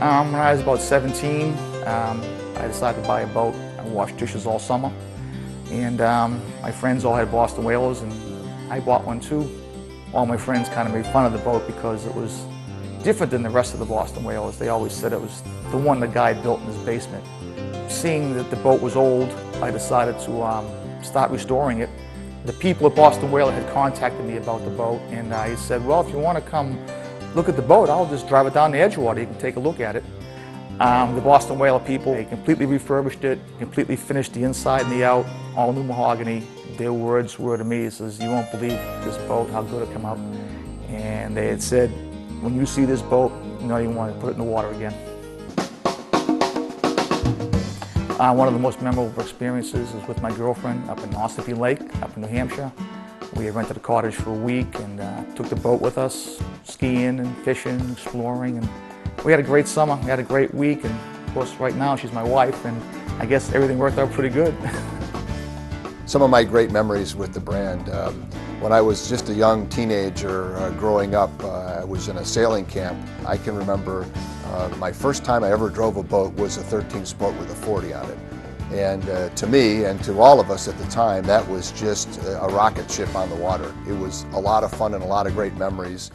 When I was about 17, I decided to buy a boat. I washed dishes all summer. And my friends all had Boston Whalers, and I bought one too. All my friends kind of made fun of the boat because it was different than the rest of the Boston Whalers. They always said it was the one the guy built in his basement. Seeing that the boat was old, I decided to start restoring it. The people at Boston Whaler had contacted me about the boat, and I said, well, if you want to come look at the boat, I'll just drive it down to Edgewater. You can take a look at it. The Boston Whaler people, they completely refurbished it, completely finished the inside and the out, all new mahogany. Their words were to me, it says, you won't believe this boat, how good it come out. And they had said, when you see this boat, you don't even want to put it in the water again. One of the most memorable experiences is with my girlfriend up in Ossipee Lake, up in New Hampshire. We rented a cottage for a week and took the boat with us, skiing and fishing, exploring, and we had a great summer. We had a great week, and of course right now she's my wife, and I guess everything worked out pretty good. Some of my great memories with the brand. When I was just a young teenager growing up, I was in a sailing camp. I can remember my first time I ever drove a boat was a 13 boat with a 40 on it. And to me and to all of us at the time, that was just a rocket ship on the water. It was a lot of fun and a lot of great memories.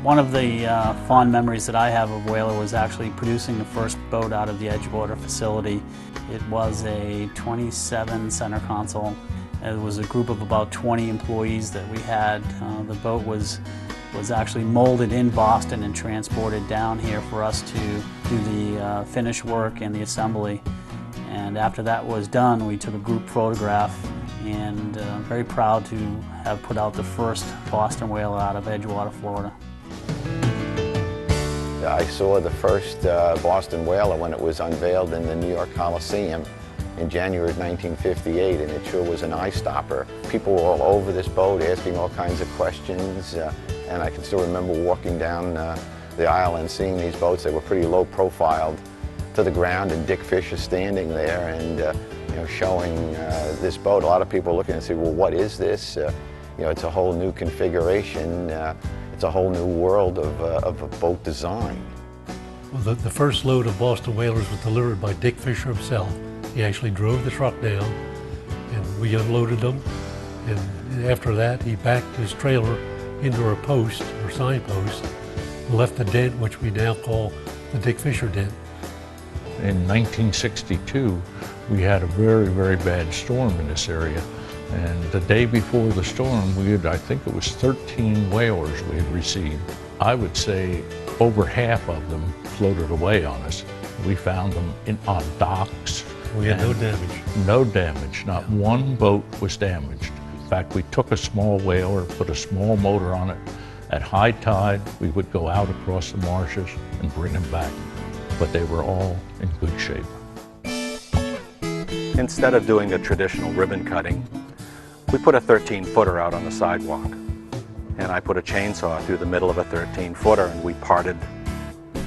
One of the fond memories that I have of Whaler was actually producing the first boat out of the Edgewater facility. It was a 27 center console. It was a group of about 20 employees that we had. The boat was actually molded in Boston and transported down here for us to do the finish work and the assembly. And after that was done, we took a group photograph, and very proud to have put out the first Boston Whaler out of Edgewater, Florida. I saw the first Boston Whaler when it was unveiled in the New York Coliseum in January of 1958, and it sure was an eye-stopper. People were all over this boat asking all kinds of questions, and I can still remember walking down the aisle and seeing these boats. They were pretty low-profiled to the ground, and Dick Fisher standing there and you know, showing this boat. A lot of people were looking and saying, well, what is this? You know, it's a whole new configuration. It's a whole new world of a boat design. Well, the first load of Boston Whalers was delivered by Dick Fisher himself. He actually drove the truck down, and we unloaded them. And after that, he backed his trailer into a post or signpost, left a dent, which we now call the Dick Fisher dent. In 1962, we had a very, very bad storm in this area. And the day before the storm, we had, I think it was 13 whalers we had received. I would say over half of them floated away on us. We found them on docks. We had no damage. No damage. Not one boat was damaged. In fact, we took a small whaler, put a small motor on it. At high tide, we would go out across the marshes and bring them back. But they were all in good shape. Instead of doing a traditional ribbon cutting, we put a 13-footer out on the sidewalk. And I put a chainsaw through the middle of a 13-footer, and we parted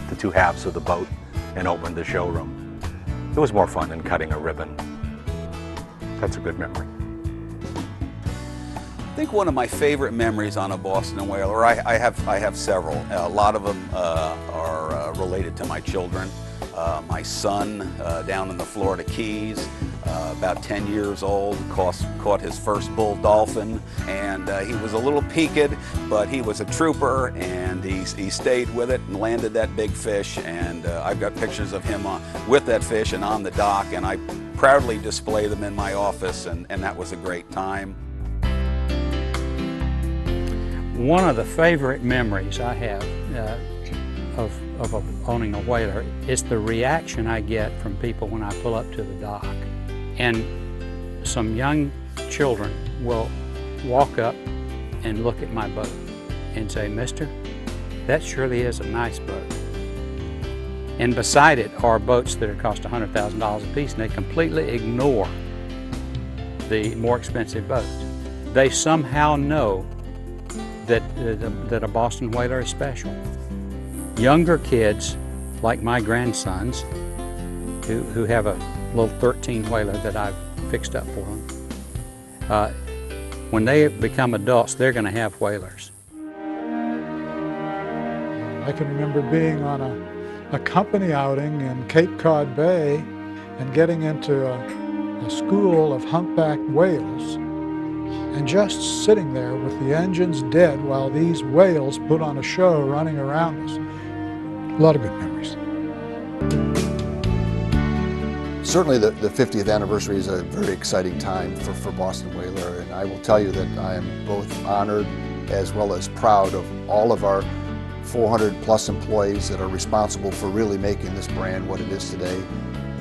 the two halves of the boat and opened the showroom. It was more fun than cutting a ribbon. That's a good memory. I think one of my favorite memories on a Boston Whaler, I have several. A lot of them are related to my children. My son down in the Florida Keys, about 10 years old, caught his first bull dolphin, and he was a little peaked, but he was a trooper, and he stayed with it and landed that big fish, and I've got pictures of him with that fish and on the dock, and I proudly display them in my office, and that was a great time. One of the favorite memories I have of owning a whaler is the reaction I get from people when I pull up to the dock. And some young children will walk up and look at my boat and say, "Mister, that surely is a nice boat." And beside it are boats that cost $100,000 a piece, and they completely ignore the more expensive boats. They somehow know that a Boston Whaler is special. Younger kids, like my grandsons, who have a little 13 Whaler that I've fixed up for them, when they become adults, they're going to have Whalers. I can remember being on a company outing in Cape Cod Bay and getting into a school of humpbacked whales and just sitting there with the engines dead while these whales put on a show running around us. A lot of good memories. Certainly the 50th anniversary is a very exciting time for Boston Whaler, and I will tell you that I am both honored as well as proud of all of our 400 plus employees that are responsible for really making this brand what it is today,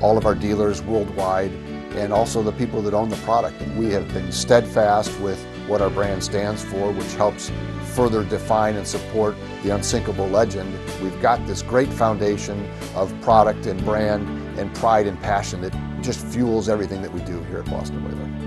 all of our dealers worldwide, and also the people that own the product. We have been steadfast with what our brand stands for, which helps further define and support the unsinkable legend. We've got this great foundation of product and brand and pride and passion that just fuels everything that we do here at Boston Whaler.